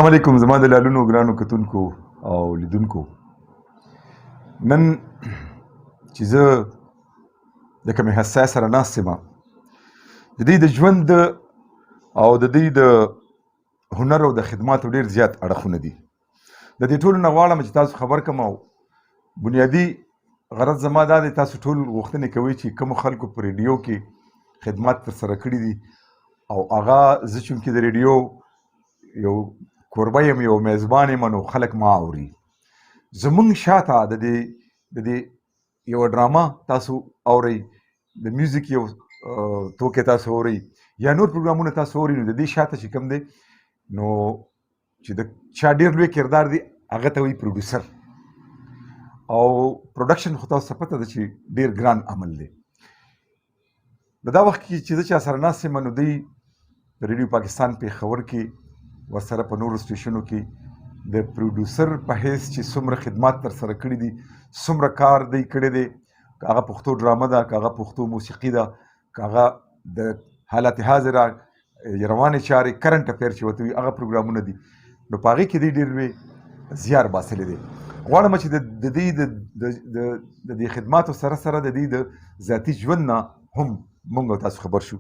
علیکم زما د لالونو ګرانو کتونکو او لیدونکو. نن چې زه د کومې حساسیې سره ناست یم، د دوی د ژوند او د دوی د هنر او د خدماتو ډېر زیات اړخونه دي. د دې ټولو نه غواړم چې تاسو خبر کړم، او بنیادي غرض زما دا دی تاسو ټول غوښتنې کوئ چې کومو خلکو په ریډیو کې خدمات ترسره کړي دي، او هغه زه چونکې د ریډیو یو کوربه یم، یو میزبان یم، نو خلک ما اوري. زمونږ شاته د دې یوه ډرامه تاسو اورئ، د میوزیک یو توکی تاسو اورئ، یا نور پروګرامونه تاسو اورئ، نو د دې شاته چې کوم دی نو چې د چا ډېر لوی کردار دی هغه ته وایي پروډیوسر. او پروډکشن خو تاسو ته پته ده چې ډېر ګران عمل دی. په دا وخت کې چې زه چا سره ناست یم، نو دوی په ریډیو پاکستان پېښور کې ورسره په نورو سټیشنو کې د پروډیوسر په حیث چې څومره خدمات ترسره کړي دي، څومره کار دی کړی دی، که هغه پښتو ډرامه ده، که هغه پښتو موسیقي ده، که هغه د حالات حاضره روانې چارې کرنټ افیر چې ورته وي هغه پروګرامونه دي، نو په هغې کې دوی ډېر لوی زیار باسلی دی. غواړم چې د دوی د دې خدماتو سره سره د دوی د ذاتي ژوند نه هم موږ او تاسو خبر شو.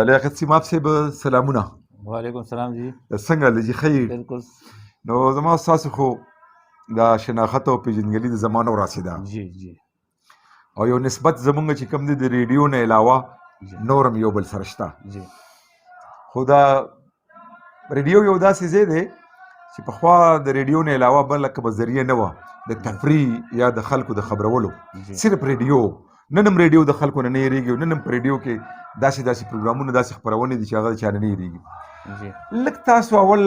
لیاقت سیماب صاحب سلامونه. وعلیکم السلام جی. څنګه لجي ښه یې؟ بالکل. نو زما ستاسو خو دا شناخت او پیژندګلي د زمانو راسېده، جی جی، او یو نسبت زمونږ چې کوم دی د ریډیو نه علاوه نور هم یو بل سره شته. جی، خو دا ریډیو یو داسې ځای دی چې پخوا د ریډیو نه علاوه بله کومه ذریعه نه وه د تفریح یا د خلکو د خبرولو، صرف ریډیو. نن هم ریډیو د خلکو نه نه هېرېږي، او نن هم په ریډیو کې داسې پروګرامونه، داسې خپرونې دي چې هغه د چا نه نه هېرېږي. لږ تاسو اول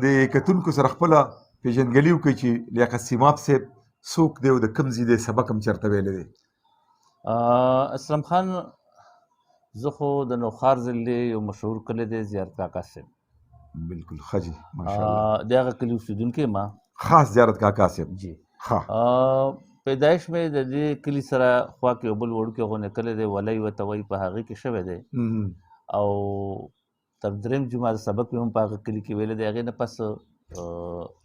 د کتونکو سره خپله پیژندګلي وکړئ چې لیاقت سیماب صاحب څوک دی او د کوم ځای دی، سبق هم چېرته ویلی دی؟ اسلم خان زه خو د نوښار ضلع یو مشهور کلی دی زیارت کاکا صاحب. بالکل ښه جي، ماشاءالله. د هغه کلي اوسېدونکی یم. خاص زیارت کاکا صاحب. جی. ښه. پیدایش مې د دې کلي سره خوا کې یو بل وړوکی غونې کلی دی، ولی ورته وایي، په هغې کې شوی دی، او تر درېیم جماعت سبق مې هم په هغه کلي کې ویلی دی. هغې نه پس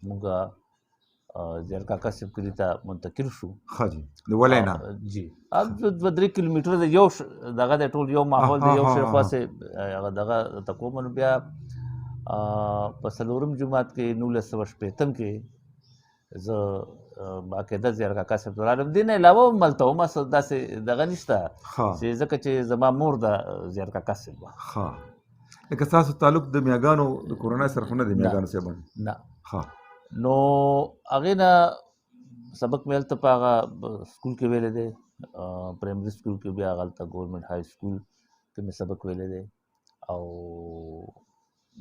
موږ زیارت کاکا صاحب کلي ته منتقل شو. ښه جي، د ولی نه؟ جی، دوه درې کیلومیټره دی، یو دغه دی، ټول یو ماحول دی، یو شی خاصې هغه دغه ته کوم. نو بیا په څلورم جماعت کې 1980 کې زه باقاعده زیارت کاکا صاحب ته راغلم. دې نه علاوه هم هلته هم داسې دغه نشته چې ځکه چې زما مور د زیارت کاکا صاحب وه. ښه، لکه ستاسو تعلق د میاګانو د کورنۍ سره خو نه دی؟ میاګانو صاحب نه. ښه. نو هغې نه سبق مې هلته په هغه سکول کې ویلی دی، پرایمري سکول کې، بیا هغه هلته ګورنمنټ های سکول کې مې سبق ویلی دی، او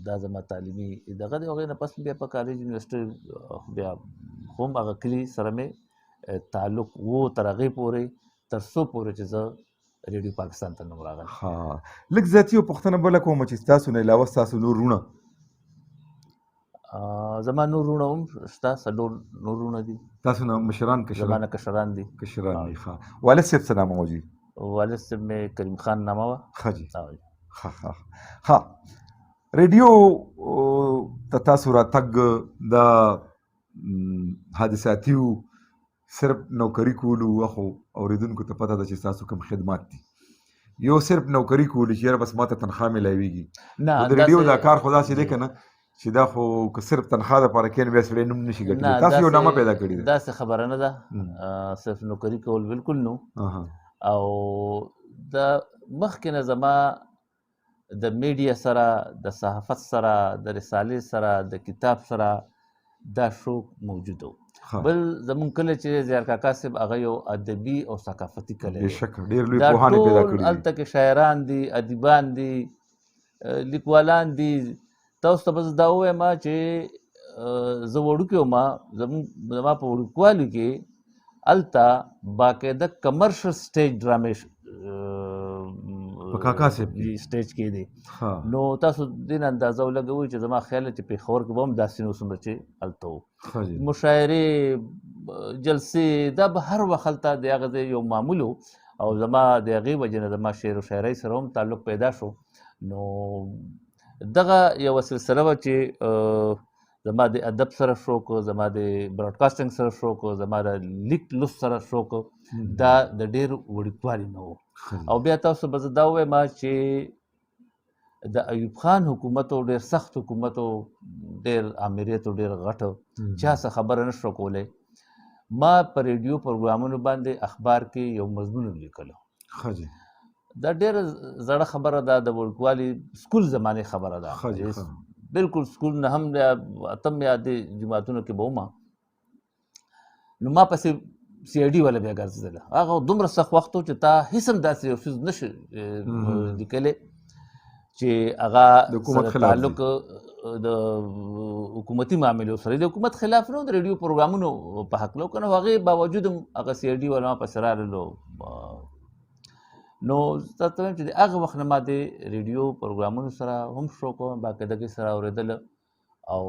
دا زما تعلیمي دغه دی. هغې نه پس بیا په کالج یونیورسټۍ بیا هم هغه کلي سره مې تعلق و تر هغې پورې، تر څو پورې چې زه ریډیو پاکستان ته نوم راغلی. ښه، لږ ذاتي یو پوښتنه بله کوم چې ستاسو نه علاوه ستاسو نور وروڼه؟ زما نور وروڼه هم شته، څلور نور وروڼه دي. تاسو نه مشران زما نه کشران دي. کشران دي. ښه. والد صاحب څه نامه وه جي؟ والد صاحب مې کریم خان نامه وه. ښه جي. ښه. ریډیو ته تاسو راتګ دا حادثاتي و، صرف نوکري کولو، خو اورېدونکو ته پته ده چې ستاسو کوم خدمات دي. یو صرف نوکري کولو چې یاره بس ماته تنخوا میلاویږي، نه، د ریډیو دا کار خو داسې دی که نه چې دا خو که صرف تنخوا دپاره کښېني بیا سړی نوم نشي ګټلی. تاسو یو نامه پیدا کړې ده. داسې خبره نه ده، صرف نوکري کول بالکل نو. او د مخکې نه زما د میډیا سره، د صحافت سره، د رسالې سره، د کتاب سره دا شوق موجود و. بل زمونږ کلی چې زیارت کاکا صاحب هغه یو ادبي او ثقافتي کلی دی. بېشکه ډېر لوی پوهان یې پیدا کړي دي. هلته کې شاعران دي، ادیبان دي، لیکوالان دي. تاسو ته بس دا ووایم چې زه وړوکی وم، زما په وړوکوالي کې هلته باقاعده کمرشل سټیج ډرامې په کاکا صاحب کې سټیج کې دي. نو تاسو دې نه اندازه ولګوئ چې زما خیال دی چې پېښور کې به هم داسې نو څومره چې هلته وو مشاعرې، جلسې، دا به هر وخت هلته د هغه ځای یو معمول و. او زما د هغې وجې نه زما شعر و شاعرۍ سره هم تعلق پیدا شو. نو دغه یوه سلسله وه چې زما د ادب سره شوق و، زما د براډکاسټینګ سره شوق و، زما د لیک لوست سره شوق و، دا د ډېر وړوکوالي نه و. او بیا تاسو به زه دا ووایم چې د ایوب خان حکومت و، ډېر سخت حکومت و، ډېر آمریت و، ډېر غټ و، چا څه خبره نه شوه کولی. ما په ریډیو پروګرامونو باندې اخبار کې یو مضمون لیکلو. دا ډېره زړه خبره ده، د وړوکوالي سکول زمانې خبره ده. بالکل سکول نه هم اتم یا د جماعتونو کې به ومه، نو ما پسې سی آی ډي والا بیا ګرځېدله. هغه دومره سخت وخت و چې تا هېڅ هم داسې یو څیز نه شي لیکلی چې هغه سره تعلق د حکومتي معاملو سره، د حکومت خلاف نه، د ریډیو پروګرامونو په هکله که نه، هغې باوجود هم هغه سی آی ډي والا ما پسې راللو. نو تا ته وایم چې د هغه وخت نه ما د ریډیو پروګرامونو سره هم شوق و، باقاعدګۍ سره اورېدله، او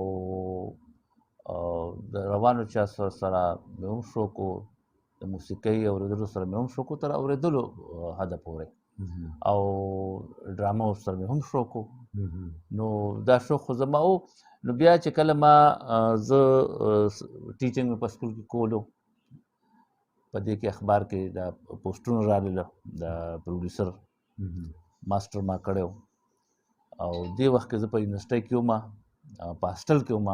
د روانو چاسو سره مې هم شوق و، د موسیقۍ اورېدلو سره مې هم شوق و، تر اورېدلو حده پورې، او ډرامو سره مې هم شوق و. نو دا شوق خو زما و. نو بیا چې کله ما زه ټیچنګ مې په سکول کې کولو، په دې کې اخبار کې دا پوسټونه راغله، د پروډیوسر ماسټر ما کړی و، او دې وخت کې زه په یونیورسټۍ کې وم، په هاسټل کې وم.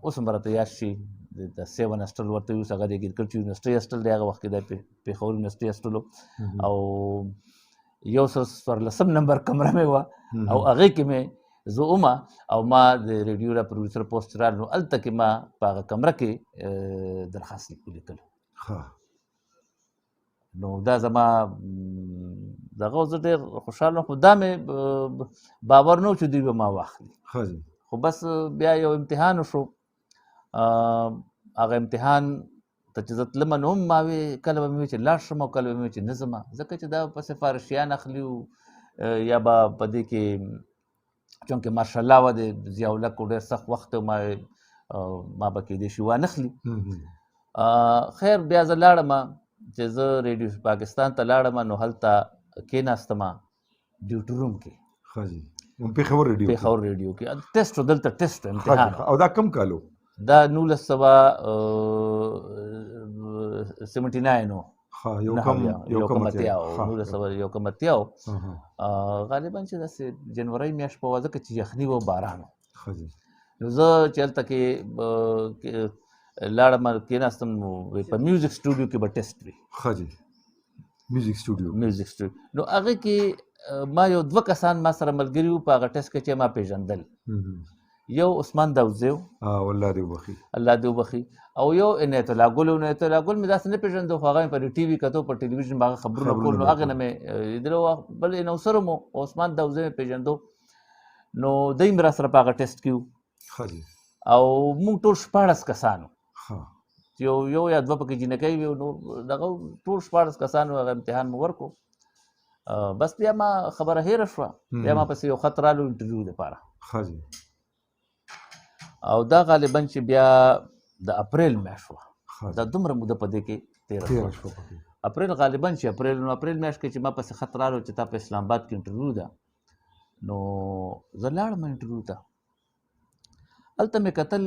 اوس هم راته یاد شي د 7 هاسټل ورته وي، اوس هغه د اګریکلچر یونیورسټۍ هاسټل دی، هغه وخت کې د پېښور یونیورسټۍ هاسټل و، او 114 نمبر کمره مې وه، او هغې کې مې زه ومه، او ما د ریډیو را پروډیوسر پوسټ راغی، نو هلته کې ما په هغه کمره کې درخواست ولیکلو. نو دا زما دغه زه ډېر خوشحاله وم، خو دا مې باور نه و چې دوی به ما واخلي. خو بس بیا یو امتحان وشو، هغه امتحان ته چې زه تلمه نو هم ما وی کله به مې وی چې لاړ شم، او کله به مې وی چې نه ځمه، ځکه چې دا په سفارشیان اخلي، یا به په دې کې چونکې ماشاءالله وه د ضیاء الحق ډېر سخت وخت ما به کېدای شي وانخلي. خیر بیا زه لاړم، چې زه ریډیو پاکستان ته لاړم، نو هلته کېناستم ډیوټي روم کې، پېښور ریډیو کې ټیسټ و، دلته ټیسټ امتحان. او دا کم کالو؟ دا 1979 و، یو کم اتیا و، 1981 و، غالبا چې داسې جنورۍ میاشت په وه، ځکه چې یخني و، باران و. نو زه چې هلته کې لاړم، کېناستم، نو په میوزیک سټوډیو کې به ټیسټ وي. میوزیک سټوډیو. نو هغې کې ما یو 2 کسان ما سره ملګري وو په هغه ټیسټ کې چې ما پېژندل. یو عثمان داوزی و، الله دې وبخي، او یو عنایت الله ګل و. عنایت الله ګل مې داسې نه پېژنده، خو هغه مې په ټي وي کتو، په ټلویزیون به هغه خبرونه کول، نو هغې نه مې لیدلو. بل انوسر هم و، عثمان داوزی مې پېژندو. نو دی مې را سره په هغه ټیسټ کې و، او موږ ټول 14 کسان وو، یو یا 2 پکې جینکۍ وي، نو دغه ټول 14 کسان وو. هغه امتحان مې ورکړو. بس بیا ما خبره هېره شوه، بیا ما پسې یو خط رالو انټرویو دپاره، او دا غالبا چې بیا د اپریل میاشت وه، دا دومره موده په دې کې تېره شوه. اپریل غالبا چې اپریل میاشت کې چې ما پسې خط رالو چې تا په اسلام آباد کې انټرویو ده، نو زه لاړم انټرویو ته. هلته مې کتل،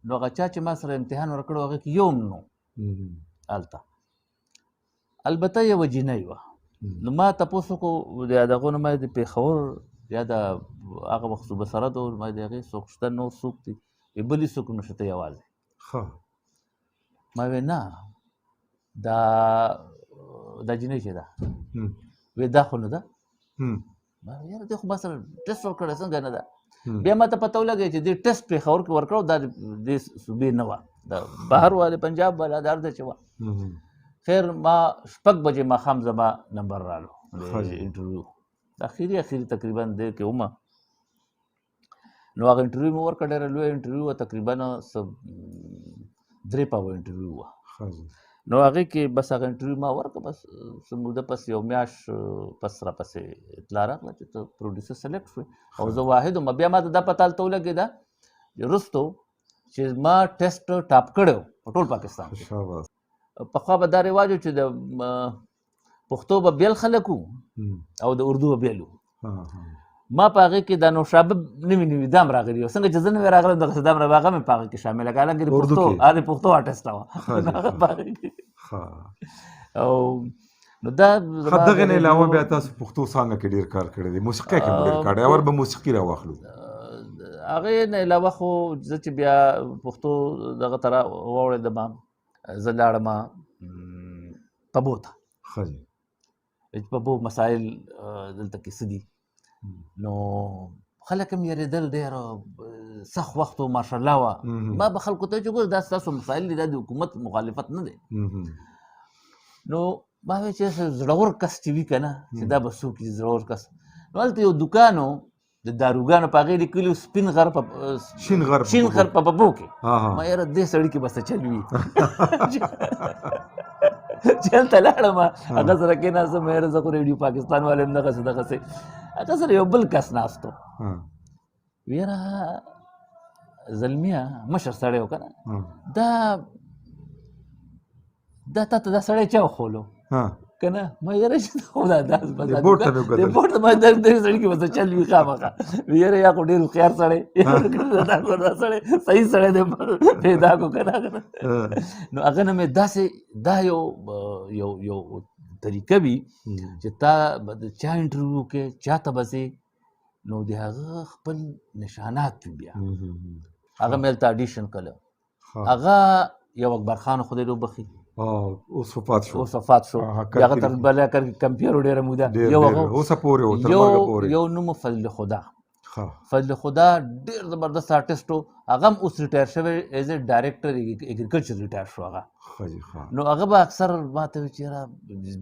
نو هغه چا چې ما سره امتحان ورکړی هغې کې یو هم نو هلته، البته یوه جینۍ وه. نو ما تپوس وکړو د هغو نه، ما د پېښور یا د هغه وخت صوبه سرحد و، ما د هغې څوک شته، نور څوک دي؟ وی بل هېڅوک نشته، ته یوازې. ما وی نه، دا جینۍ چې ده، وی دا خو نه ده. ما وی یاره دې خو ما سره ټیسټ ورکړی، څنګه نه ده؟ بیا ما ته پته ولګی چې دې ټیسټ پېښور کې ورکړی، دا دې صوبې نه وه، د بهر وه، د پنجاب والا، د هر ځای چې وه. خیر ما 6 بجې ماښام زما نمبر رالو د انټرویو، اخري تقریبا دې کې ومه. نو هغه انټرویو مې ورکړه، ډېره لویه انټرویو وه، تقریبا 3 پاوه انټرویو وه. نو هغې کې بس هغه انټرویو ما ورکړه، بس څه موده پس، یو میاشت پس را پسې اطلاع راغله چې ته پروډیوسر سلیکټ شوې، او زه واحد وم. بیا ما ته دا پته هلته ولګېده وروستو چې ما ټیسټ ټاپ کړی و په ټول پاکستان کې. پخوا به دا رواج و چې د پښتو به بیل خلک وو، او د اردو به بیل وو. ما په هغې کې د نوشابه نوي دام راغلي وو، څنګه چې زه نوی راغلم دغسې دام هغه مې په هغې کې شامله کړه. حالانکې د اردو پښتو کې؟ د پښتو آرټسټه وه هغه په هغې کې. ښه. او نو دا ښه، دغې نه علاوه بیا تاسو پښتو څانګه کې ډېر کار کړی دی، موسیقۍ کې مو ډېر کار دی، اول به موسیقي راواخلو. هغې نه علاوه خو زه چې بیا پښتو دغه ته واوړېدم، زه لاړم پبو ته. ښه جي. پبو مسایل دلته کې څه دي، نو خلک هم یېرېدل ډېر سخت وخت و ماشاءالله وه. ما به خلکو ته چې ګوره دا ستاسو مسایل دي، دا د حکومت مخالفت نه دی. نو ما وایي چې زړور کس چې وي که نه چې دا به څوک چې زړور کس. نو هلته یو دوکان و د داروګانو، په هغې لیکلي سپین غر شین غر په پبو کې. ما یاره دې سړي کې به څه چل وي چې هلته لاړم، هغه سره کېناستم، یاره زه خو ریډیو پاکستان والا یم دغسې هغه سره یو بل کس ناست و. یاره زلمیه مشر سړی و که نه، دا تا ته دا سړی چا وښولو که نه؟ ما یاره چې خو د بوټ ته ما دې سړي کې به څه چل وي خامخا. یاره یا خو ډېر هوښیار سړی، دا سړی صحیح سړی دی پیدا کړو که نه. نو هغه نه مې داسې دا یو طریقه وي چې تا به د چا انټرویو کې چا ته به ځې نو د هغه خپل نشانات وي. بیا هغه مې هلته اډیشن کړی، هغه یو اکبر خان خدای دې وبخي، اوس وفات شو. بیا هغه تر بله کمپیر و ډېره موده. یو نوم فضل خدا، فضل خدا ډېر زبردست آرټسټ و، هغه هم اوس ریټایر شوی ایز ا ډایرکټر اګریکلچر ریټایر شو هغه. نو هغه به اکثر ما ته وایي چې یاره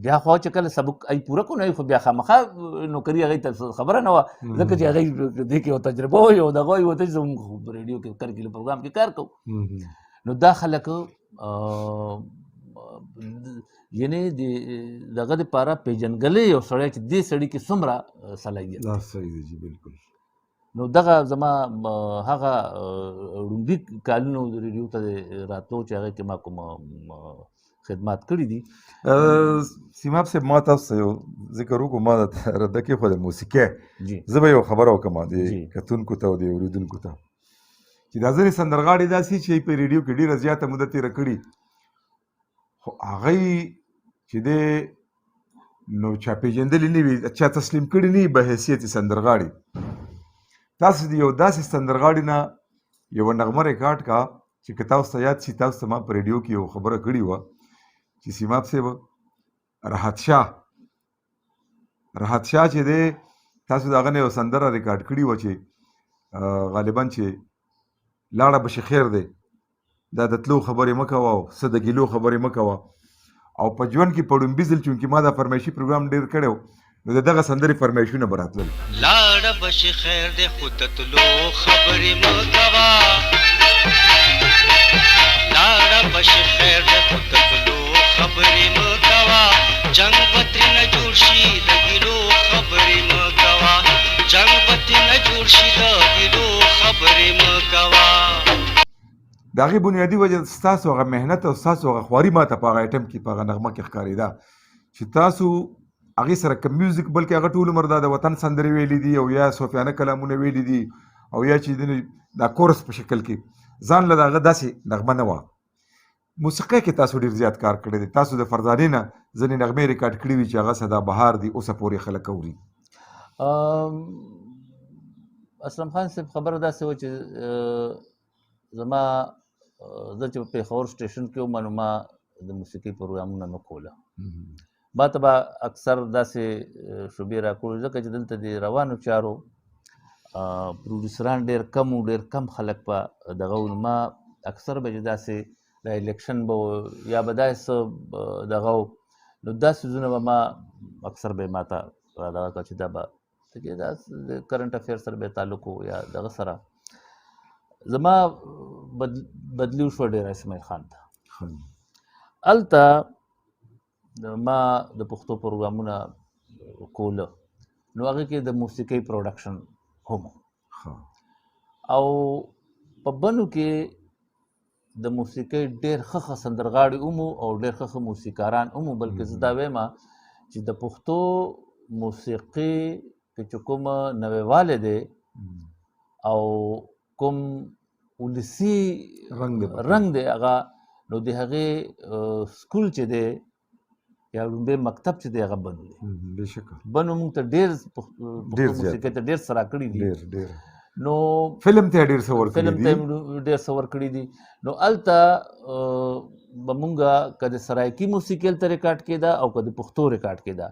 بیا خو چې کله سبق ای پوره کړو نو خو بیا خامخا نوکري هغې ته خبره نه وه، ځکه چې هغې دې کې یو تجربه وه، یو دغه وي ورته چې زموږ په ریډیو کې کرکیلو پروګرام کې کار کوو. نو دا خلک یعنې دغه دپاره پیژنګلې یو سړی چې دې سړي کې څومره صلاحیت دا صحیح دی جی بالکل. نو دغه زما هغه ړومبي کالونو ریډیو ته راتلو چې هغې کې ما کوم خدمات کړي دي. سیماب صاحب ما تاسو ته یو ذکر وکړو، ما درته رده کېښوده موسیقۍ. زه به یو خبره وکړم د کتونکو ته او د اورېدونکو ته چې دا ځینې سندرغاړي داسې چې په ریډیو کې ډېره زیاته موده تېره کړي، خو هغوی چې دی نو چا پېژندلي نه وي، چا تسلیم کړي نه وي به حیثیت سندرغاړي. تاسو د یو داسې سندرغاړي نه یوه نغمه ریکارډ کا چې که تاسو ته یاد شي، تاسو ته ما په ریډیو کې یو خبره کړې وه چې سیماب صاحب راحت شاه چې دی تاسو د هغه نه یو سندره ریکارډ کړې وه چې غالبا چې لاړه به شي خیر دی، دا د تلو خبرې مه کوه او څه د ګیلو خبرې مه کوه. او په ژوند کې په ړومبي ځل چونکې ما دا فرمایشي پروګرام ډېر کړی و، نو د دغه سندرې فرمایشونه به راتلل. لاړه به شي خیر دی خو د تلو خبرې مه کوه، لاړه به شي خیر دی خو د تلو خبرې مه کوه، جنګ به ترېنه جوړ شي د ګیلو خبرې مه کوه، جنګ به ترېنه جوړ شي د ګیلو خبرې مه کوه. د هغې بنیادي وجه ستاسو هغه محنت او ستاسو هغه خواري ما ته په هغه ایټم کې په هغه نغمه کې ښکارېده چې تاسو هغې سره که میوزیک بلکې هغه ټول عمر دا د وطن سندرې ویلي دي او یا صوفیانه کلامونه ویلي دي او یا چې دا کورس په شکل کې ځان له د هغه داسې نغمه نه وه. موسیقۍ کې تاسو ډېر زیات کار کړی دی، تاسو د فرزانې نه ځینې نغمې ریکارډ کړي وي چې هغه صدا بهار دي اوسه پورې خلک اوري. اسلم خان صاحب خبره داسې وه چې زما زه چې په پېښور سټیشن کې وم نو ما د موسیقي پروګرامونه نه کوله، ما ته به اکثر داسې شعبې راکړو ځکه چې دلته د روانو چارو پروډیوسران ډېر کم و، ډېر کم خلک په دغه و. ما اکثر به چې داسې د الیکشن به یا به داسې څه دغه و نو دا څیزونه به ما اکثر به یې ما ته را دغه کړه چې دا به دا د کرنټ افیر سره به تعلق و یا دغه سره. زما بدلی وشوه ډېره اسماعیل خان ته. هلته ما د پښتو پروګرامونه کوله نو هغې کې د موسیقۍ پروډکشن هم او په بنو کې د موسیقۍ ډېر ښه سندرغاړي هم او ډېر ښه موسیقاران هم، بلکې زه دا وایم چې د پښتو موسیقي کې چې کوم نویوالی دی او کوم ولسي رنګ دی هغه نو د هغې سکول چې دی یا لومبی مکتب چې دی هغه بند دی بېشکه بند موږ ته ډېر پښتو موسیقۍ ته ډېر څه راکړي دي ډېر نو فلم ته ډېر څه ورکړي فلم ته ډېر څه ورکړي دي نو هلته به مونږ که د سرایکي موسیقي هلته ریکارډ کېده او که د پښتو ریکارډ کېده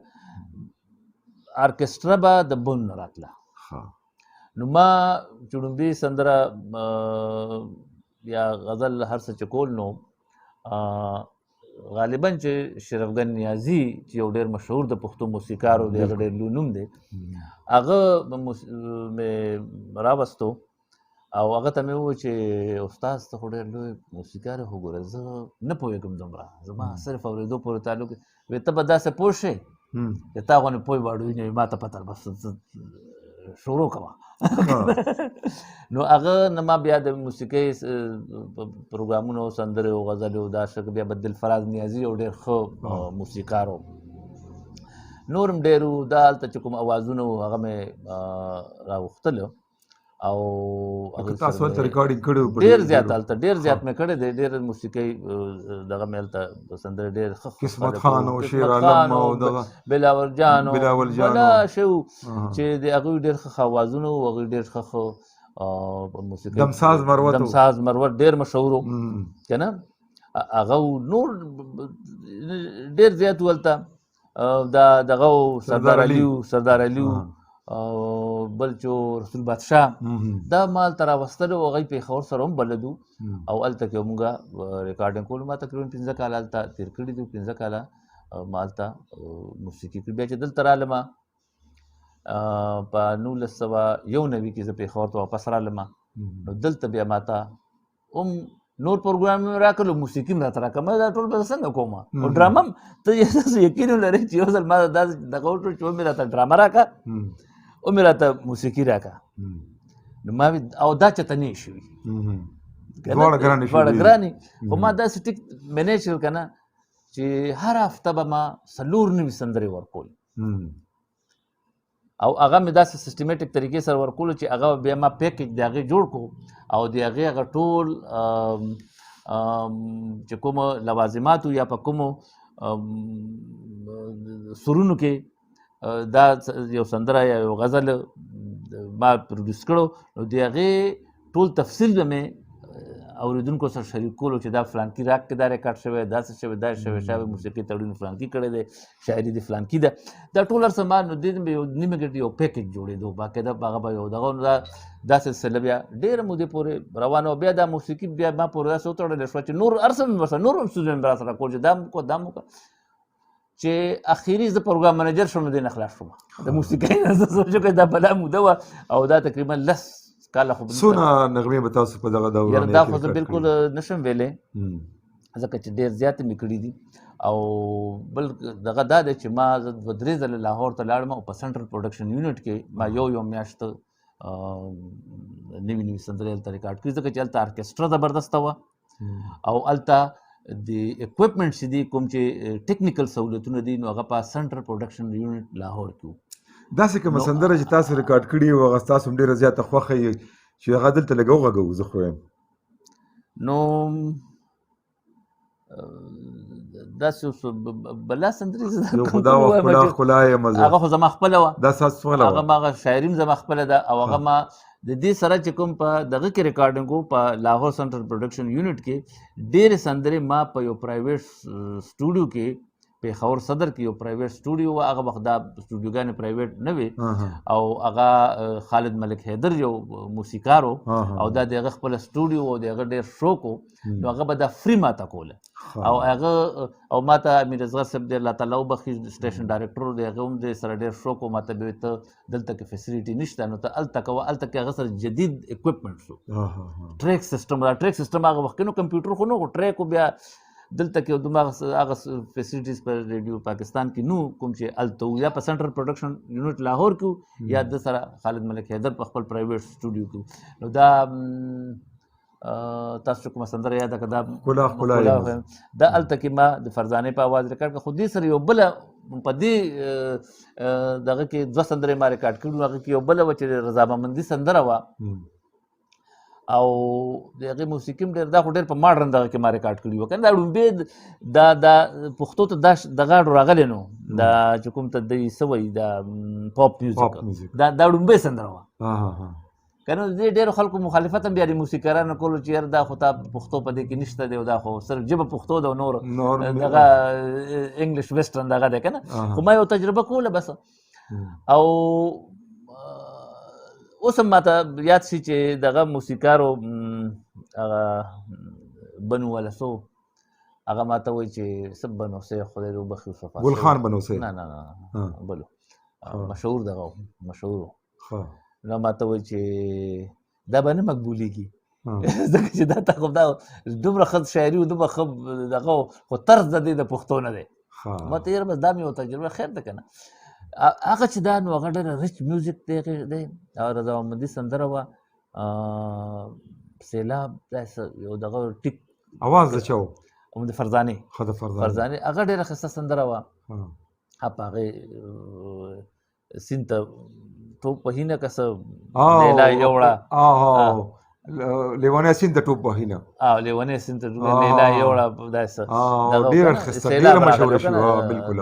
ارکسټرا به د بن نه راتله نو ما چې لومبي سندره یا غزل هر څه چې کول نو غالبا چې شرفګن نیازي چې یو ډېر مشهور د پښتو موسیقار و دی هغه ډېر لوی نوم دی هغه مې راوستو او هغه ته مې وویل چې استاد ته خو ډېر لوی موسیقار یې خو ګوره زه نه پوهېږم دومره زما صرف اورېدو پورې تعلق وی ته به داسې پوه شې چې تا غوندې پوه باړوي نه وي ما ته پته بس شروع کوه نو هغه نه ما بیا د موسیقۍ پروګرامونو سندرې او غزلې او دا شکل بیا به دلفراز نیازي یو ډېر ښه موسیقار و نور هم ډېر وو دا هلته چې کوم اوازونه وو هغه مې راغوښتل او تاسو هلته ریکارډینګ کړی و ډېر زیات هلته ډېر زیات مې کړی دی ډېر موسیقۍ دغه مې هلته سندرې ډېر ښه قسمت خان او شیر عالم او دغه بلاول جان بلا شی و چې د هغوی ډېر ښه اوازونه وو هغوی ډېر ښه موسیقۍ دمساز مروت ډېر مشهور و که نه هغه نور ډېر زیات و هلته دا دغه سردار علي بل چې رسول بادشاه دا ما هلته راوستلو هغوی پېښور سره هم بلد وو او هلته کې مونږ ریکارډینګ کولو ما تقریبا 15 کاله هلته تېر کړي دي 15 کاله ما هلته موسیقي کړي بیا چې دلته رالم په 1991 کې زه پېښور ته واپس رالم نو دلته بیا ما ته هم نور پروګرام مې راکړلو موسیقي هم راته راکړه ما دا ټول به څنګه کوم او ډرامه هم ته یقین ولرئ چې یو ځل ما داسې دغه وکړو چې ومې راته ډرامه راکړه ومې راته موسیقي راکړه نو ما او دا چېرته نه یې شوي دواړه ګرانې خو ما داسې ټیک مینیج کړل که نه چې هر هفته به ما 4 نوي سندرې ورکول او هغه مې داسې سیسټمیټک طریقې سره ورکولو چې هغه بیا ما پیکیج د هغې جوړ کړو او د هغې هغه ټول چې کومو لوازماتو یا په کومو سرونو کې دا یو سندره یا یو غزل ما پروډیوس کړو نو د هغې ټول تفصیل به مې اورېدونکو سره شریک کولو چې دا فلانکي راګ کې دا ریکارډ شوی داسې شوی دا شوی شوی موسیقي تړون فلانکي کړی دی شاعري د فلانکي ده دا ټول هر څه ما نو دې مې یو نیمه ګټې یو پیکیج جوړېدو باقاعده هغه به یو دغه دا سلسله بیا ډېره مودې پورې روانه وه بیا دا موسیقي بیا ما پورې داسې وتړلې شوه چې نور هر څه مې ورسره نور هم ستونزې مې راسره کول چې دا مو کوه دا مو کوه چې اخري زه پروګرام منیجر شوم نو دې نه خلاص شوم د موسیقۍ نه زه سوچ کړم دا بلا موده وه او دا تقریبا 10 کاله خو څونه نغمې به تاسو په دغه دوران دا خو زه بالکل نشم ویلی ځکه چې ډېر زیاتې مې کړي دي او بل دغه دا دی چې ما زه 2-3 ځله لاهور ته لاړم او په سنټرل پروډکشن یونټ کې ما یو میاشت نوي نوي سندرې هلته ریکارډ کړي ځکه چې هلته ارکسټرا زبردسته وه او هلته د اکوپمنټ چې دي کوم چې ټیکنیکل سہولتونه دي نو هغه په سنټرل پروډکشن یونټ لاهور کې وو داسې کومه سندره چې تاسو ریکارډ کړي وي هغه ستاسو هم ډېره زیاته خوښه وي چې هغه دلته لږ وغږوو زه خو یم نو داسې بلا سندرې یو خو دا وه ښکلا یم زه هغه خو زما خپله وه دا ستاسو خپله وه هغه هغه شاعري هم زما خپله ده او هغه ما د دې سره چې کوم په دغه کې ریکارډینګ وو په لاهور سنټرل پروډکشن یونټ کې ډېرې سندرې ما په یو پرایویټ سټوډیو کې پېښور صدر کې یو پرایویټ سټوډیو وه هغه وخت دا سټوډیوګانې پرایویټ نه وې او هغه خالد ملک حیدر یو موسیقار و او دا د هغه خپله سټوډیو او د هغه ډېر شوق و نو هغه به دا فری ماته کوله او هغه او ما ته امیر اصغر صاحب د الله تعالی وبخښي سټیشن ډایرکټر د هغه هم د سره ډېر شوق و ما ته به ویل ته دلته کې فیسیلیټي نشته نو ته هلته کوه هلته کې هغه سره جدید اکوپمنټس و ټریک سیسټم دا ټریک سیسټم هغه وخت کې نو کمپیوټر خو نه و ټریک و بیا دلته کې دماغ هغه فیسیلیټیز په ریډیو پاکستان کې نو کوم چې هلته و یا په سنټرل پروډکشن یونټ لاهور کې یا د سره خالد ملک حیدر په خپل پرایویټ سټوډیو کې نو دا تاسو کومه سندره یاده که دا ښکلا دا هلته کې ما د فرزانې په اواز ریکارډ کړه خو دې سره یو بله په دې دغه کې 2 سندرې ما ریکارډ کړي هغه کې یو بله وه چې رضامندي سندره وه او د هغې موسیقي هم ډېر دا خو ډېر په ماډرن دغه کې ما ریکارډ کړي وه که نه دا ډومبې دا پښتو ته د غاړو راغلی نو دا چې کوم ته دوی څه وایي دا پاپ میوزیک دا ډومبې سندره وه که نه د دې ډېرو خلکو مخالفت هم بیا د موسیقارانو کولو چې یاره دا خو تا پښتو په دې کې نشته دی او دا خو صرف ژبه پښتو ده او نور دغه انګلیش ویسټرن دغه دی که نه خو ما یو تجربه کوله بس او اوس هم ماته یاد شي چې دغه موسیقارو هغه بنو ولسو هغه ماته وایي چې څه بنوسی خدای دې وبخي صفا ګل خان بنوسی نه بلو مشهور دغه مشهور نو ماته وایي چې دا به نه مقبولېږي ځکه چې دا تا خو دا دومره ښه شاعري و دومره ښه دغه خو طرز د دې د پښتو نه دی ما ته یاره بس دا مې یو تجربه خیر ده که نه هغه چې دا نو هغه ډېره ریچ میوزیک دی او رضامندي سندره وه سیلاب داسې یو دغه ټیک اواز د چا و د فرزانې فرزانې هغه ډېره ښایسته سندره وه په هغې سیند ته ټوپ وهینه که څه لیلا یوړه لیوانی سیند ته ټوپ وهینه لیوانی سیند ته لیلا یوړه داسې ډېره ښایسته ډېره مشهوره شوه بالکل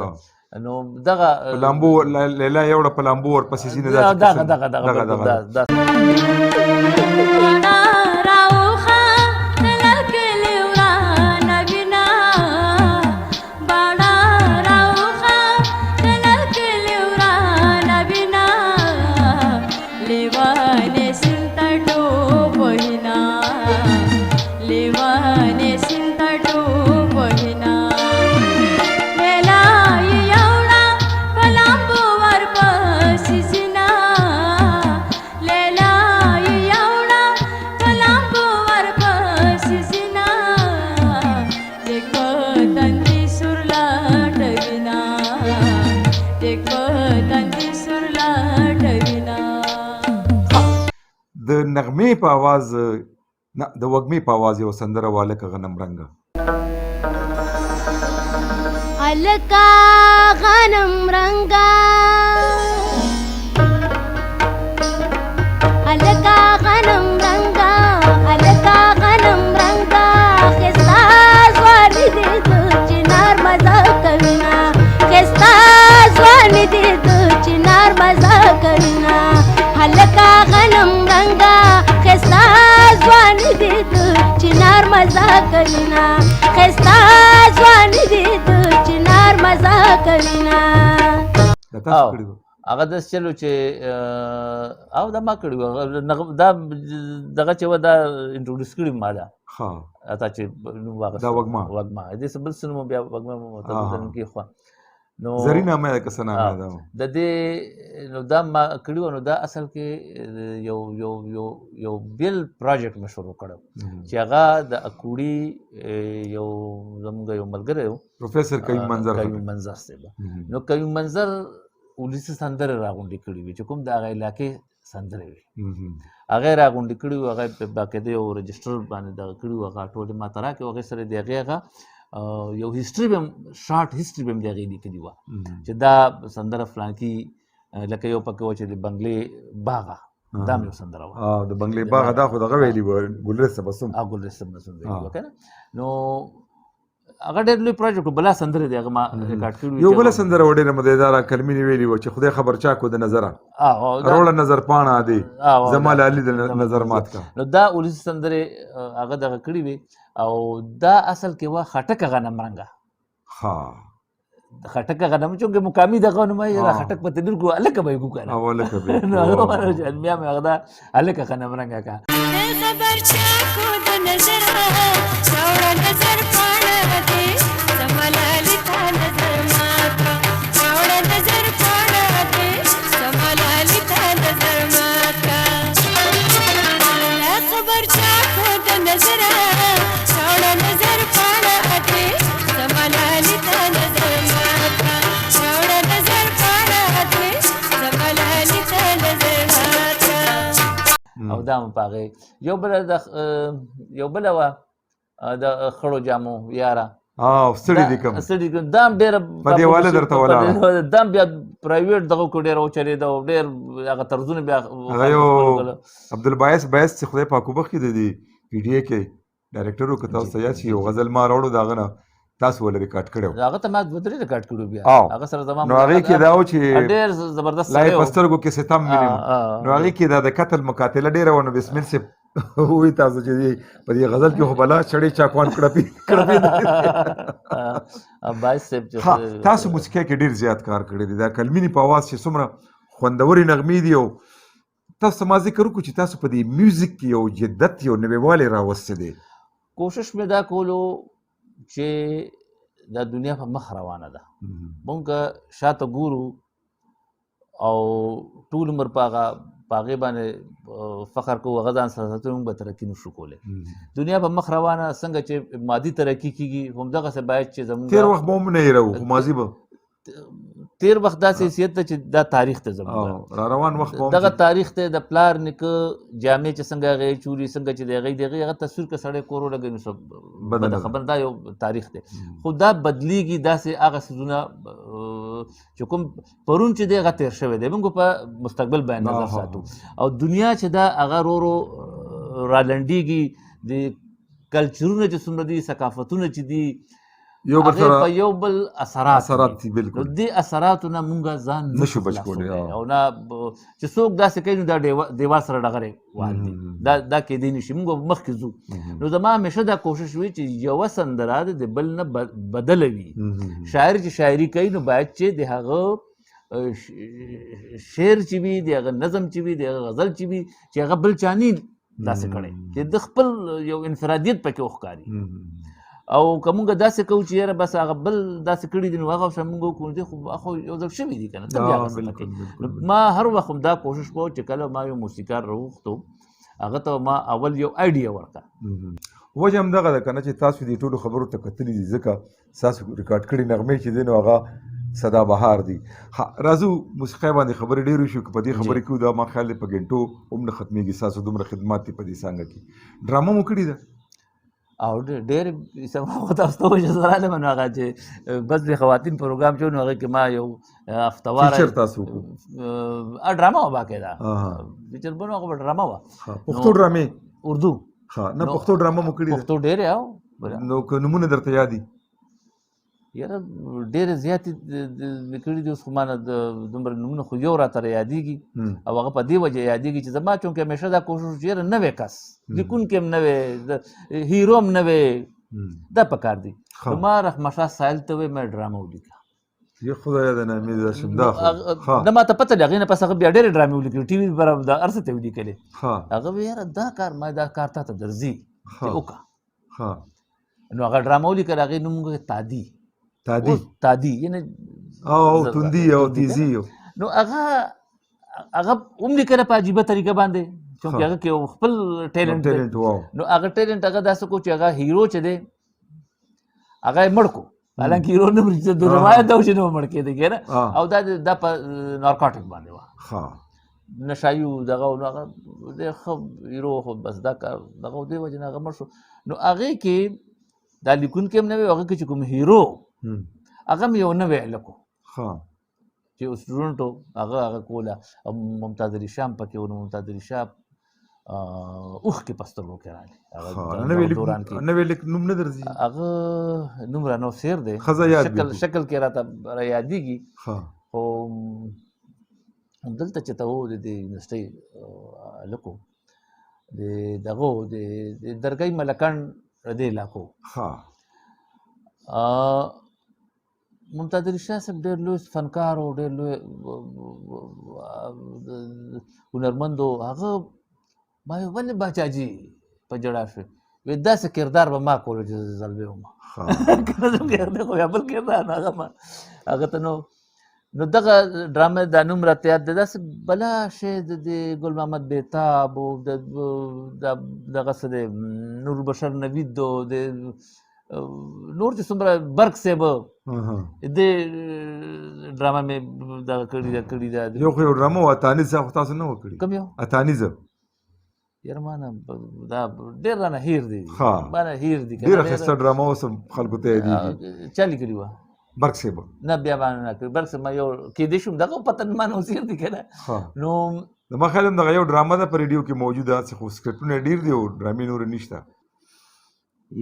نو دغه لامبو لیلا یوړه په لامبو ورپسې ځینې د نغمې په आवाज نه د وږمې په आवाज یو سندره والکه غنم رنګه الکا غنم رنگا الکا غنم رنگا الکا غنم رنگا خستا زوانی دې د چنار مزه کوینا خستا زوانی دې د چنار مزه کوینا الکا غنم رنگا خستا زوانی دې د چنار مزه کوینا خستا زوانی دې د چنار مزه کوینا هغه داسې چلو چې او دا ما کړي وو دا دغه چې وه دا انټروډیوس کړي ما دا تا چې نوم واخیست وږمه دې څه بل څه نوم بیا وږمه متن کې خوا نو زرینه مې ده که څه نامه ده د دې نو دا ما کړي وو نو دا اصل کې یو بیل پروجیکټ مې شروع کړی چې هغه د اکوړي یو زموږ یو ملګری و پروفیسر قیوم منظر صاحب نو قیوم منظر ولسي سندرې راغونډې کړي وي چې کوم د هغه علاقې سندرې وي هغه یې راغونډې کړي وو هغه په باقاعده یو رجسټر باندې دغه کړي وو هغه ټولې ما ته راکړې هغې سره د هغې هغه یو هسټري به هم شارټ هسټري به هم د هغې لیکلي وه چې دا سندره فلانکي لکه یو پکې وه چې د بنګلې باغه دا مې یو سندره وه د بنګلې باغه دا خو دغه ویلي وه ګلرز تبسم ګلرز تبسم ویلي وه که نه نو هغه ډېر لوی پروجیکټ و بله سندره دی هغه ما ریکارډ کړي یو بله سندره وه ډېره مدیداره کلمې ویلي وه چې خدای خبر چا کو د نظره روړه نظر پاڼه دی زما لالي د نظر مات کا نو دا ولسي سندرې هغه دغه کړي وي او دا اصل کې وه خټکه غنم رنګه خټکه غنم چونکې مقامي دغه نوم یې خټک په تدبیر کو هلکه به یې کو که نه نو هغه معنی چې بیا مې هغه دا هلکه غنم رنګه کا خبر چا کو د نظر څوړه نظر پاڼه دې زما لالي تا نظر ماته څوړه نظر پاڼه دې زما لالي تا نظر ماته خبر چا کو د نظر څوړه نظر پاڼه دې زما لالي تا نظر ماته څوړه نظر پاڼه دې زما لالي تا نظر ماته او دا مو په هغې یو بله وه د خړو جامو یاره ستړي دي کم ستړي کوم دا هم ډېره په دیواله درته ولاړه. دا هم بیا پرایویټ دغه کې ډېر وچلېده او ډېر هغه طرزونه بیا هغه یو عبدالباعث بیس چې خدای پاک وبخښي د دې پی ډي اے کې ډایرکټر و، که تاسو ته یاد شي یو غزل ما راوړو د هغه نه تاسو ولې ریکارډ کړی و. هغه ته ما دوه درې ریکارډ کړو بیا او هغه سره زما نو هغې کې دا و چې ډېر زبردست لای سړی و. په سترګو کې ستم وینم. نو هغې کې دا د قتل مقاتله ډېره وه. نو بسمل صاحب وایي تاسو چې په دې غزل کې خو بلا چړې چاکوان باعث صاحب چې تاسو موسیقۍ کې ډېر زیات کار کړی دی. دا کلمینې په اواز چې څومره خوندورې نغمې دي او تاسو ما ذکر وکړو چې تاسو په دې میوزیک کې یو جدت یو نویوالی راوستی دی. کوشش مې دا کولو چې دا دنیا په مخ روانه ده، مونږ شاته ګورو او ټول عمر په هغې باندې فخر کوو، هغه ځان سره ساتو، مونږ به ترقي نشو کولی. دنیا په مخ روانه، څنګه چې مادي ترقي کېږي همدغسې باید چې زمونږ تېر وخت به هم نه هېروو خو ماضي به تیر وخت داسې حیثیت ده چې دا تاریخ ته زموږ را روان وخت به هم دغه تاریخ ته د پلار نیکه جامې چې څنګه هغې چوري څنګه چې د هغې د هغې هغه تصویر که سړی کور ولګوي نو بده خبره، دا یو تاریخ دی. خو دا بدلیږي، داسې هغه څیزونه چې کوم پرون چې دی هغه تېر شوی دی، موږ په مستقبل باندې نظر ساتو او دنیا چې دا هغه ورو رالنډېږي، د کلچرونه چې څومره دي، ثقافتونه چې دي، یو بل هغې په یو بل اثرات دي. بالکل نو دې اثراتو نه مونږ ځان نشو بچ کولی او نه چې څوک داسې کوي نو دا دیوال سره ډغرې وال دي، دا کېدی نه شي، مونږ مخکې ځو. نو زما همیشه دا کوشش وي چې یوه سندره د بل نه بدله وي. شاعر چې شاعري کوي نو باید چې د هغه شعر چې وي، د هغه نظم چې وي، د هغه غزل چې وي، چې هغه بل چا نه داسې کړی، چې د خپل یو انفرادیت پکې وښکاري. او که مونږ داسې کوو چې یاره بس هغه بل داسې کړي دي نو هغه شان مونږ وکړو، دی خو یو ځل شوي دي که نه، ته بیا هغه څه کوې. ما هر وخت دا کوشش کوم چې کله ما یو موسیقار راوغوښتو هغه ته ما اول یو آیډیا ورکړه. وجه همدغه ده که نه چې تاسو دې ټولو خبرو ته کتلي دي، ځکه ستاسو ریکارډ کړي نغمې چې دي نو هغه صدا بهار دي. راځو موسیقۍ باندې خبرې ډېرې وشو، که په دې خبرې کې دا ما خیال دی په ګنټو هم نه ختمېږي. ستاسو دومره خدمات دي په دې څانګه کې. ډرامه مو کړې ده او ډېر تاسو ته وایي چې زه رالم نو هغه چې بس د خواتین پروګرام چې و نو هغې کې ما یو هفتواره فیچر تاسو وکړو. ډرامه وه باقاعده فیچر به نو هغه به ډرامه وه، پښتو ډرامې اردو نه پښتو ډرامه مو کړې ده. پښتو ډېرې او نو که نومونه درته یاد دي؟ یاره ډېرې زیاتې مې کړي دي، اوس خو ما نه دومره نومونه خو یو راته یادېږي او هغه په دې وجه یادېږي چې زما چونکې همیشه دا کوشش چې یاره نوی کس لیکونکی هم نوی، هیرو هم نوی، دا پکار دي. نو ما رحمه شاه سایل ته وایي ما ډرامه ولیکه. یا خدای د نامیده شم دا خو نه ما ته پته ده، هغې نه پس هغه بیا ډېرې ډرامې ولیکلې، ټي وي پر دا هر څه ته ولیکلې. هغه وایي یاره دا کار ما دا کار تا ته درځي چې وکړه. نو هغه ډرامه ولیکله، هغې نوم تادي یعنې او توندي او تیزي. نو هغه هم لیکله په عجیبه طریقه باندې، چونکې هغه کې یو خپل ټیلنټ دی. نو هغه ټیلنټ هغه داسې کو چې هغه هیرو چې دی هغه یې مړ کو، حالانکې هیرو نه مړ، د روایت دا و چې نه مړ کېدی که نه، او دا په نارکاټک باندې وه، نشایي و دغه و. نو هغه ډېر ښه هیرو خو بس دا کار دغه و، دې وجې نه هغه مړ شو. نو هغې کې دا لیکونکی هم نه وی، هغې کې چې کوم هیرو هغه هم یو نوی هلک و چې سټوډنټ و، هغه کوله. ممتاز علي شاه هم پکې و. نو ممتاز علي شاه اوښکې په سترګو کې راغلې. نوی لیک نوم نه درځي؟ هغه نوم رانو سیر دی، شکل کې راته را یادېږي. خو همدلته چې ته و د دې یونیورسټۍ هلک و، د دغه د درګۍ ملکڼ د دې علاقو. ممتاز علي شاه صاحب ډېر لوی فنکار و، ډېر لوی هنرمند و. هغه ما ویل ولې باچاجي په ژړا شوې؟ وایي داسې کردار به ما کولو چې زه زلمی وم، که نه زم کردار خو یا بل کردار نه هغه ما هغه ته نو دغه ډرامې دا نوم راته یاد دی. داسې بلا شی د دې ګل محمد بېتاب و، دغه څه دی نور بشر نوید و، د نور چې څومره برق صاحب دې ډرامه مې دغه کړې ده. یو خو یو ډرامه وه اتانیزه، خو تاسو نه وه کړې؟ کوم یو؟ اتانیزه یاره ما نه دا ډېر رانه هېر دی ها. ما نه هېر دي که نه ډېره ډېر ښایسته ډرامه اوس هم خلکو ته یادېږي چا لیکلي وه برق صاحب نه بیا ما نه کړی بلکې ما یو کېدای شم دغه پته ما نه اوس هېر دي که نه ها نو زما خیال هم دغه یو ډرامه ده په ریډیو کې موجوده هسې خو سکرپټونه ډېر دي او ډرامې نورې نشته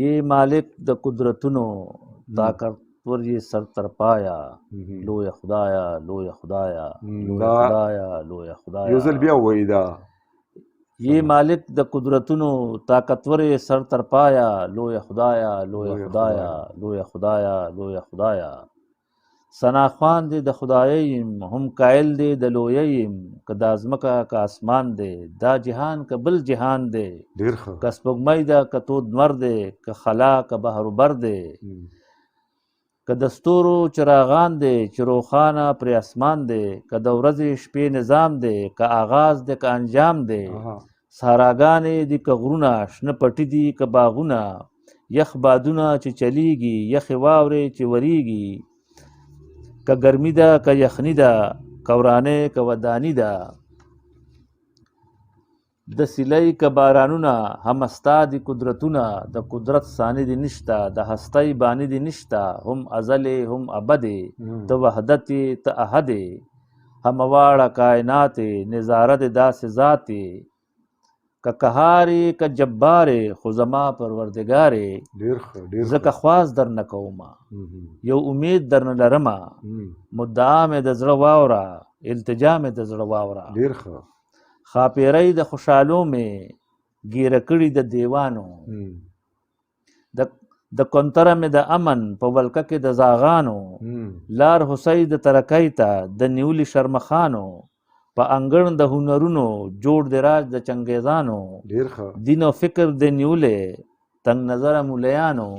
یہ مالک د قدرتونو طاقتور یہ سر تر پایا لوی خدایا لوی خدایا لوی دا خدایا لوی یو خدایا ځل بیا وایي دا یہ مالک د قدرتونو طاقتور یہ سر تر پایا لوی خدایا لوی لوی خدایا خدایا. لوی خدایا لوی خدایا ثناخوان دی د خداییم هم قائل دی د لوییم که دا ځمکه که اسمان دی دا جهان که بل جهان دی ډېر ښه که سپوږمۍ ده که تود لمر دی که خلا که بحر بر دی که د ستورو چراغان دی چې روښانه پرې اسمان دی که د ورځې شپې نظام دی که آغاز دی که انجام دی ساراګانې دي که غرونه شنه پټي دي که باغونه یخ بادونه چې چلیږي یخې واورې چې وریږي که ګرمي ده که یخني ده که ورانې که وداني ده د سیلۍ که بارانونه هم ستا دي قدرتونه د قدرت ثاني دي نشته د هستۍ باني دي نشته هم ازلې هم ابدې ته وحدت یې ته احد یې همواړه کائنات یې نظاره د داسې ذات یې که قهار یې که جبار یې خو زما پروردګار یې ډېر ښه ډېر ځکه خواست در نه کومه یو امید در نه لرمه مدعا مې د زړه واوره التجا مې د زړه واوره ډېر ښه خاپیرۍ د خوشحالو مې ګیره کړي د دیوانو د کنتره مې د امن په ولکه کې د زاغانو لار هوسۍ د ترکۍ ته د نیولي شرمخانو په انګړ د هنرونو جوړ د راج د چنګیزانو ډېر ښه دین او فکر د نیولې تنگ نظره مولیانو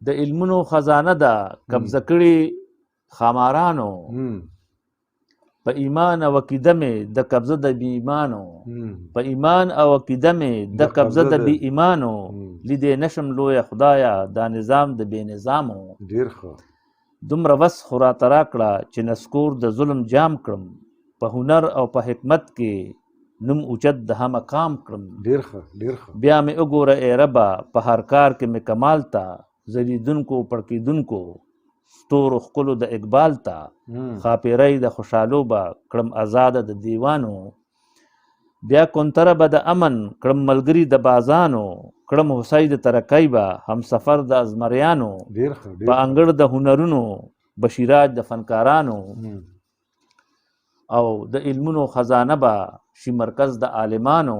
د علمونو خزانه ده قبضه کړي خامارانو په ایمان او عقیده مې د قبضه د بې ایمانو په ایمان او عقیده مې د قبضه د بې ایمانو لیدې نشم لویه خدایه دا نظام د بې نظامو ډېر ښه دومره وس خو راته راکړه چې نسکور د ظلم جام کړم په هنر او په حکمت کې نوم اوچت د همه کام کړم ډېر ښه ډېر ښه بیا مې وګوره ای ربه په هر کار کې مې کمال ته ځلیدونکو پړکېدونکو ستورو ښکلو د اقبال ته خاپیرۍ د خوشحالو به کړم آزاده د دیوانو بیا کنتره به د امن کړم ملګري د بازانو کړم هوسۍ د ترکۍ به همسفر د ازمریانو ډېر ښه په انګړ د هنرونو بشیراج د فنکارانو او د علمونو خزانه به شي مرکز د عالمانو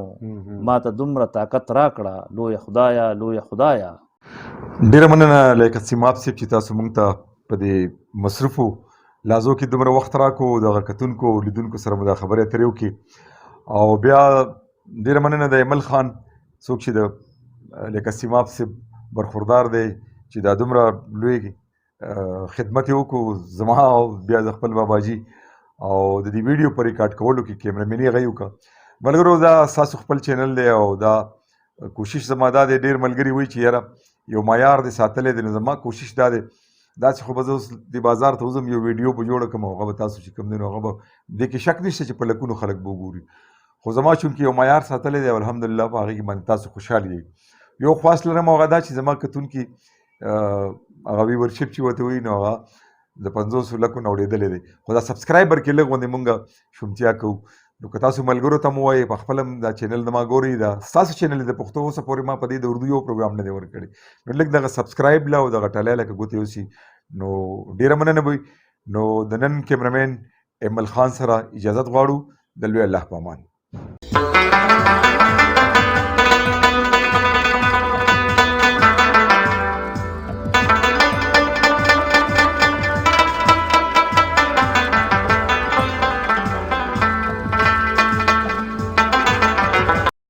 ما ته دومره طاقت راکړه لویه خدایه لویه خدایه ډېره مننه لکه سیماب صاحب چې تاسو موږ ته په دې مصرفو لحظو کې دومره وخت راکړو دغه کتونکو لیدونکو سره مو دا خبرې اترې وکړي او بیا ډېره مننه د ایمل خان څوک چې د لکه سیماب صاحب برخوردار دی چې دا دومره لوی خدمت یې وکړو زما او بیا د خپل باباجي او د دې ویډیو په ریکارډ کولو کې کیمرامین یې هغه وکړه ملګرو دا ستاسو خپل چینل دی او دا کوشش زما دا دی ډېر ملګري وایي چې یاره یو معیار دی ساتلی دی نو زما کوشش دا دی داسې خو به زه اوس د بازار ته وځم یو ویډیو به جوړه کړم هغه به تاسو چې کوم دی نو هغه به دې کې شک نشته چې په لکونو خلک به وګوري خو زما چونکې یو معیار ساتلی دی او الحمدلله په هغې کې باندې تاسو خوشحال یې یو خواست لرم هغه دا چې زما کتونکي هغه ویورشپ چې ورته وایي نو هغه د 500 لکو نه اورېدلی دی خو دا سبسکرایبر کې لږ غوندې مونږ شومتیا کوو نو که تاسو ملګرو ته مو وایئ په خپله هم دا چینل زما ګورئ دا ستاسو چینل دی د پښتو اوسه پورې ما په دې د اردو یو پروګرام نه دی ورکړی نو لږ دغه سبسکرایب له او دغه ټلی لکه ګوتې اوسي نو ډېره مننه به وي نو د نن کیمرامین ایمل خان سره اجازت غواړو د لوی الله په امان